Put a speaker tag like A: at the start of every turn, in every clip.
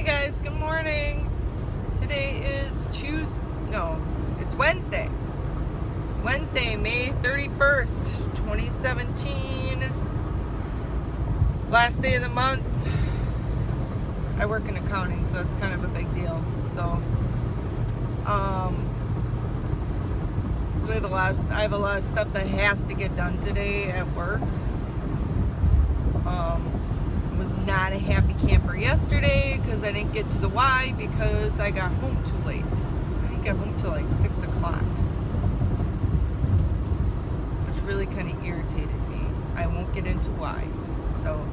A: Hey guys, good morning. Today is it's Wednesday. Wednesday, May 31st, 2017. Last day of the month. I work in accounting, so it's kind of a big deal. So I have a lot of stuff that has to get done today at work. Was not a happy camper yesterday because I didn't get to the Y because I got home too late. I didn't get home till like 6 o'clock, which really kind of irritated me. I won't get into why. So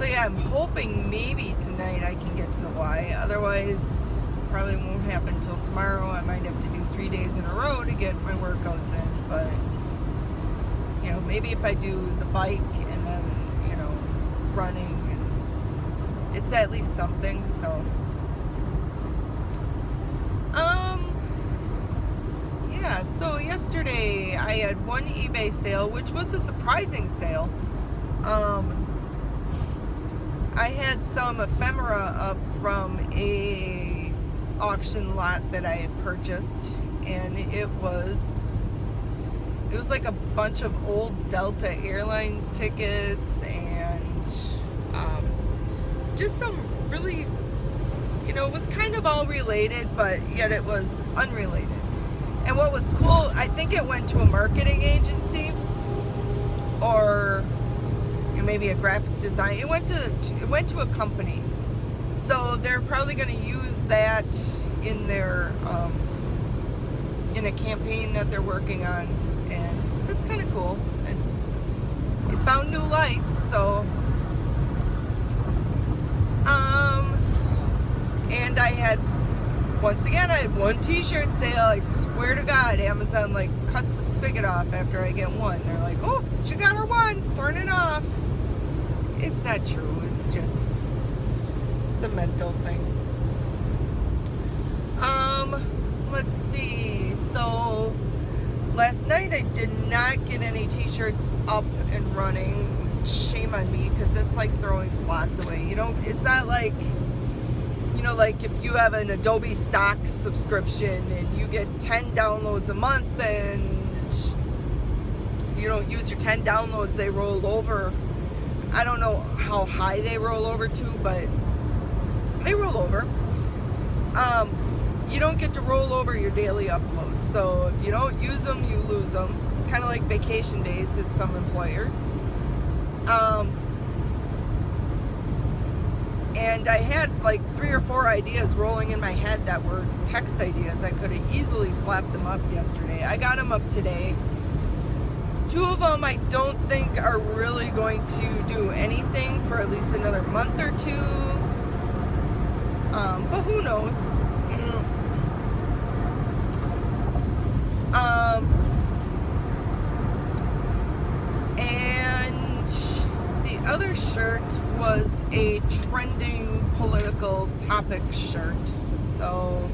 A: yeah, I'm hoping maybe tonight I can get to the Y. Otherwise, probably won't happen till tomorrow. I might have to do 3 days in a row to get my workouts in, but maybe if I do the bike and then, running, and it's at least something. So, yeah, so yesterday I had one eBay sale, which was a surprising sale. I had some ephemera up from a auction lot that I had purchased, and it was like a bunch of old Delta Airlines tickets and just some really, it was kind of all related, but yet it was unrelated. And what was cool, I think it went to a marketing agency or maybe a graphic design. It went to a company, so they're probably going to use that in their in a campaign that they're working on. And that's kind of cool. And it found new life. So, and I had one t-shirt sale. I swear to God, Amazon cuts the spigot off after I get one. They're like, oh, she got her one, turn it off. It's not true. It's a mental thing. Let's see. So, last night I did not get any t-shirts up and running. Shame on me, because it's like throwing slots away. It's not like, like if you have an Adobe stock subscription and you get 10 downloads a month, and if you don't use your 10 downloads, they roll over. I don't know how high they roll over to, but they roll over. You don't get to roll over your daily uploads. So if you don't use them, you lose them. Kind of like vacation days at some employers. And I had 3 or 4 ideas rolling in my head that were text ideas. I could have easily slapped them up yesterday. I got them up today. 2 of them I don't think are really going to do anything for at least another month or 2. But who knows? And the other shirt was a trending political topic shirt. So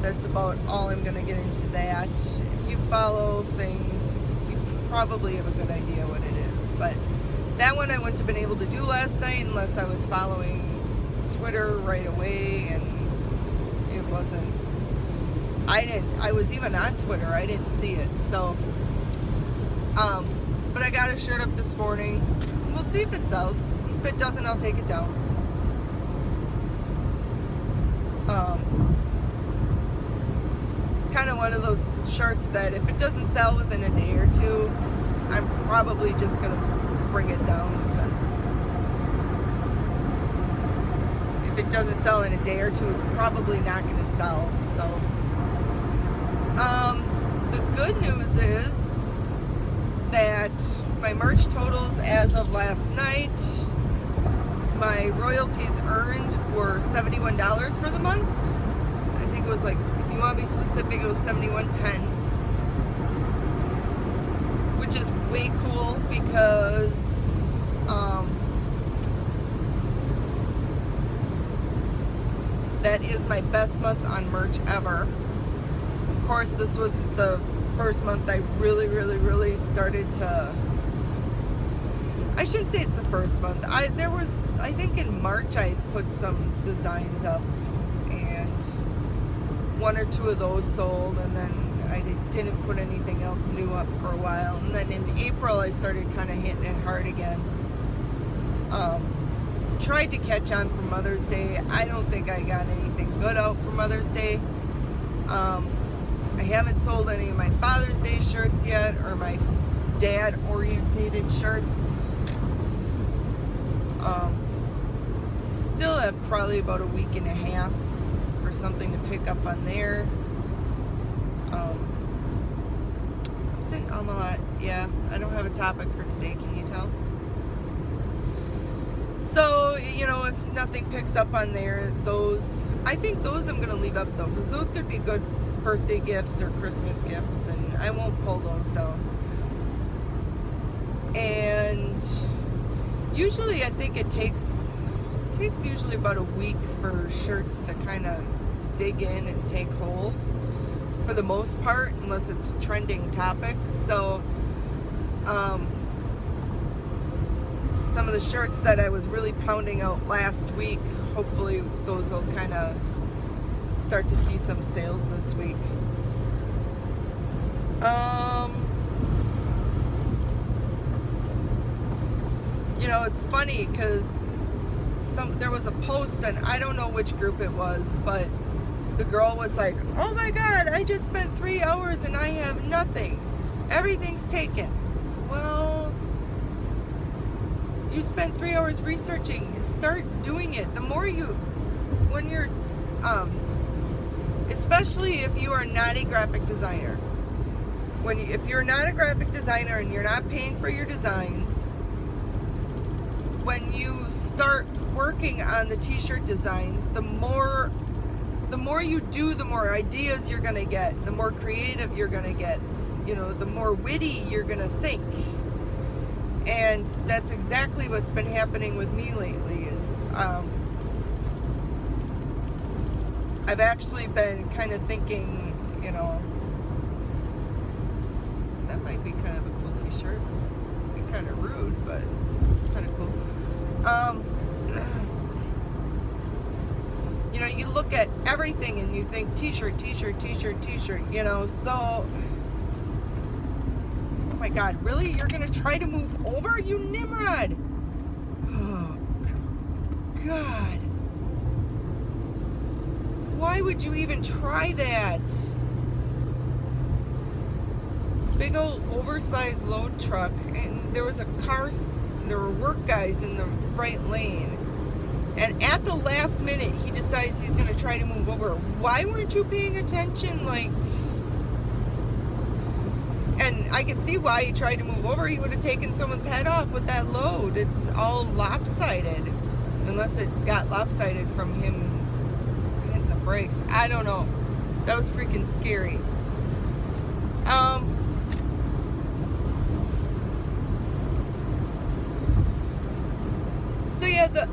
A: that's about all I'm going to get into that. If you follow things, you probably have a good idea what it is. But that one I wouldn't have been able to do last night unless I was following Twitter right away, and it wasn't. I was even on Twitter. I didn't see it. So, but I got a shirt up this morning. We'll see if it sells. If it doesn't, I'll take it down. It's kind of one of those shirts that if it doesn't sell within a day or 2, I'm probably just going to bring it down, because if it doesn't sell in a day or 2, it's probably not going to sell. So, the good news is that my merch totals as of last night, my royalties earned were $71 for the month. I think it was if you want to be specific, it was $71.10, which is way cool because that is my best month on merch ever. Of course, this was the first month I really started to I shouldn't say it's the first month. I think in March I put some designs up, and one or two of those sold, and then I didn't put anything else new up for a while. And then in April I started kind of hitting it hard again. Tried to catch on for Mother's Day. I don't think I got anything good out for Mother's Day. I haven't sold any of my Father's Day shirts yet, or my dad orientated shirts. Still have probably about a week and a half for something to pick up on there. I'm saying a lot. Yeah, I don't have a topic for today, can you tell? So, you know, if nothing picks up on there, I think those I'm going to leave up though, because those could be good birthday gifts or Christmas gifts, and I won't pull those down. And usually I think it takes usually about a week for shirts to kind of dig in and take hold, for the most part, unless it's a trending topic. So some of the shirts that I was really pounding out last week, hopefully those will kind of start to see some sales this week. You know, it's funny because there was a post, and I don't know which group it was, but the girl was like, oh my god, I just spent 3 hours and I have nothing, everything's taken. Well, you spent 3 hours researching. Start doing it. The more when you're especially if you are not a graphic designer, if you're not a graphic designer and you're not paying for your designs, when you start working on the t-shirt designs, the more you do, the more ideas you're going to get, the more creative you're going to get, you know, the more witty you're going to think. And that's exactly what's been happening with me lately is I've actually been kind of thinking, you know, that might be kind of a cool t-shirt. Be kind of rude, but kind of cool. You know, you look at everything and you think t-shirt, t-shirt, t-shirt, t-shirt, you know, so, oh my god, really? You're gonna try to move over, you Nimrod? Oh, god. Why would you even try that? Big old oversized load truck, and there was there were work guys in the right lane, and at the last minute he decides he's going to try to move over. Why weren't you paying attention? Like, and I can see why he tried to move over. He would have taken someone's head off with that load. It's all lopsided, unless it got lopsided from him hitting the brakes. I don't know. That was freaking scary. So yeah, the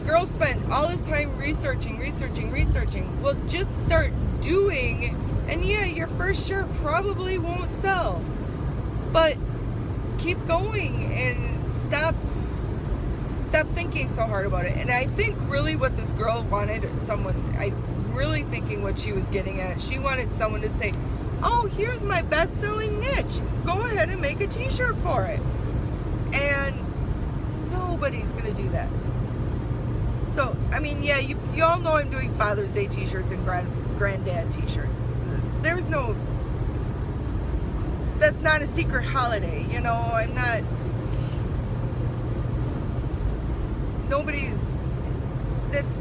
A: girl spent all this time researching. Well, just start doing, and yeah, your first shirt probably won't sell, but keep going and stop thinking so hard about it. And I think really what this girl wanted, I'm really thinking what she was getting at, she wanted someone to say, oh, here's my best-selling niche, go ahead and make a t-shirt for it. And nobody's gonna do that. So, I mean, yeah, you all know I'm doing Father's Day t-shirts and granddad t-shirts. That's not a secret holiday, you know. That's,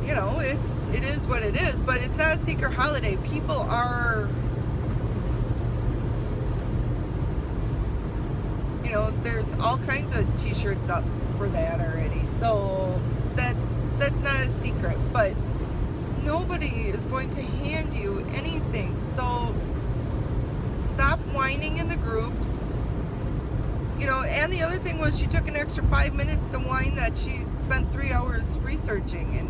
A: you know, it is what it is, but it's not a secret holiday. People are, you know, there's all kinds of t-shirts up for that already, so that's not a secret. But nobody is going to hand you anything, so stop whining in the groups, you know. And the other thing was, she took an extra 5 minutes to whine that she spent 3 hours researching, and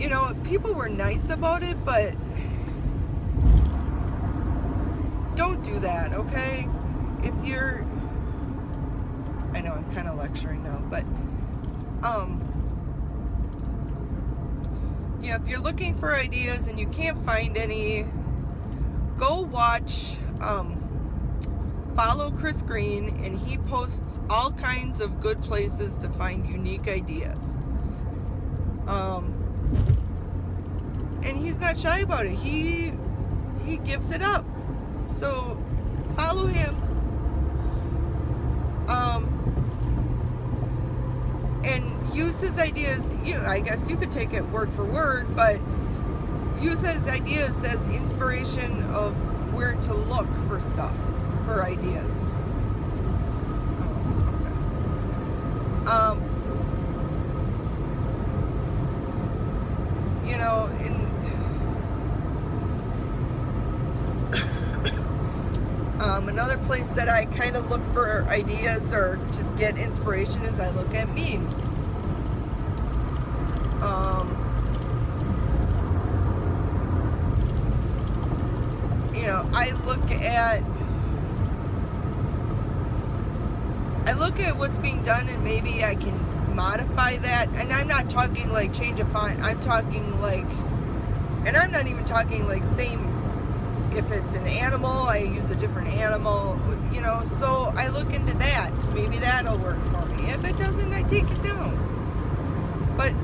A: you know, people were nice about it, but don't do that, okay? if you're, I know I'm kind of lecturing now, but yeah, if you're looking for ideas and you can't find any, go watch, follow Chris Green, and he posts all kinds of good places to find unique ideas. And he's not shy about it. He gives it up. So follow him. And use his ideas. I guess you could take it word for word, but use his ideas as inspiration of where to look for stuff, for ideas. Oh, okay. Another place that I kind of look for ideas or to get inspiration is I look at memes. I look at what's being done, and maybe I can modify that. And I'm not talking like change a font. I'm talking like, and I'm not even talking like same. If it's an animal, I use a different animal, so I look into that. Maybe that'll work for me. If it doesn't, I take it down. But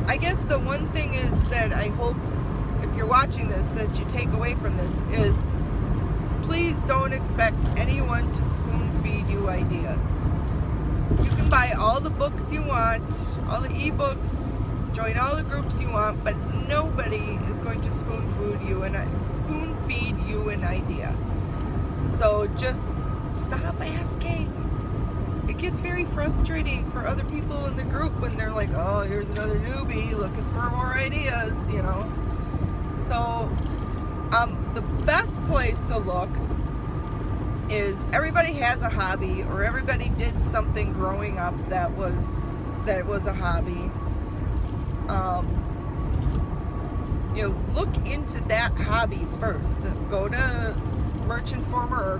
A: I guess the one thing is that I hope, if you're watching this, that you take away from this is, please don't expect anyone to spoon feed you ideas. You can buy all the books you want, all the ebooks, join all the groups you want, but nobody is going to spoon feed you an idea. So just stop asking. It gets very frustrating for other people in the group when they're like, oh, here's another newbie looking for more ideas, So the best place to look is, everybody has a hobby, or everybody did something growing up that was a hobby. Look into that hobby first. Go to Merch Informer or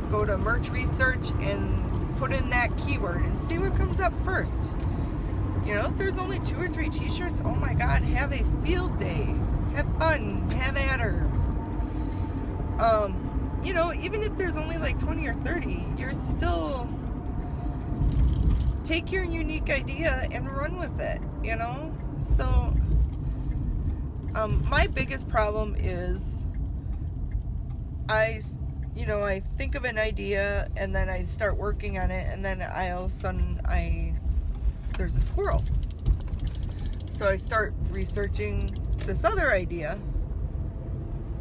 A: go to Merch Research and put in that keyword and see what comes up first. If there's only 2 or 3 t-shirts, oh my God, have a field day. Have fun. Have at her. Even if there's only like 20 or 30, you're still, take your unique idea and run with it, So my biggest problem is I think of an idea, and then I start working on it, and then all of a sudden there's a squirrel. So I start researching this other idea,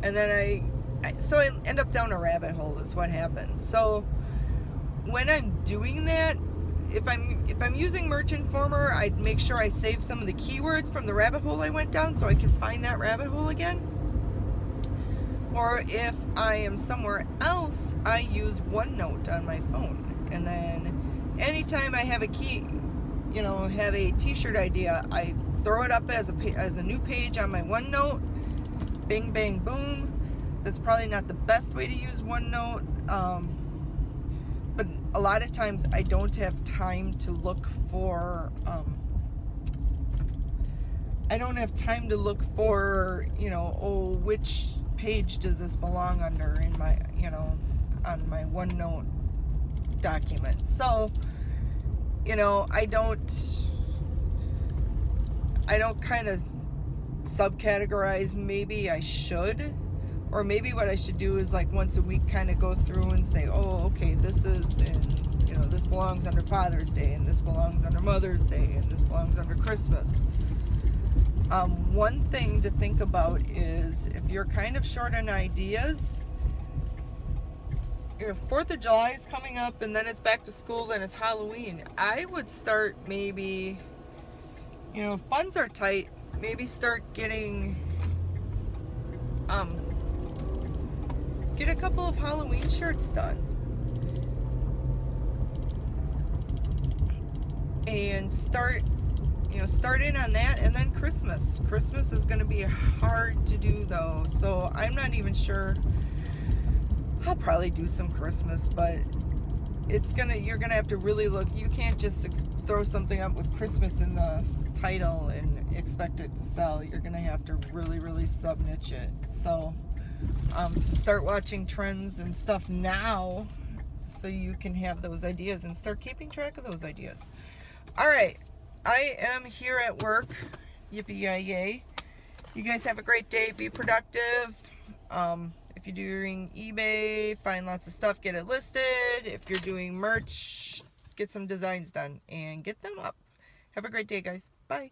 A: and then I end up down a rabbit hole is what happens. So when I'm doing that, if I'm using Merch Informer, I'd make sure I save some of the keywords from the rabbit hole I went down so I can find that rabbit hole again. Or if I am somewhere else, I use OneNote on my phone. And then anytime I have a have a t-shirt idea, I throw it up as a new page on my OneNote. Bing, bang, boom. That's probably not the best way to use OneNote. But a lot of times I don't have time to look for, which page does this belong under in my, on my OneNote document. So, I don't kind of subcategorize. Maybe I should. Or maybe what I should do is like once a week kind of go through and say, oh, okay, this is this belongs under Father's Day, and this belongs under Mother's Day, and this belongs under Christmas. One thing to think about is if you're kind of short on ideas, 4th of July is coming up, and then it's back to school, and it's Halloween. I would start maybe, funds are tight, maybe start getting, get a couple of Halloween shirts done. And start in on that. And then Christmas. Christmas is going to be hard to do though. So I'm not even sure I'll probably do some Christmas, but you're gonna have to really look. You can't just throw something up with Christmas in the title and expect it to sell. You're gonna have to really sub niche it. So start watching trends and stuff now so you can have those ideas and start keeping track of those ideas. All right, I am here at work. Yippee-yay. You guys have a great day. Be productive. If you're doing eBay, find lots of stuff, get it listed. If you're doing merch, get some designs done and get them up. Have a great day, guys. Bye.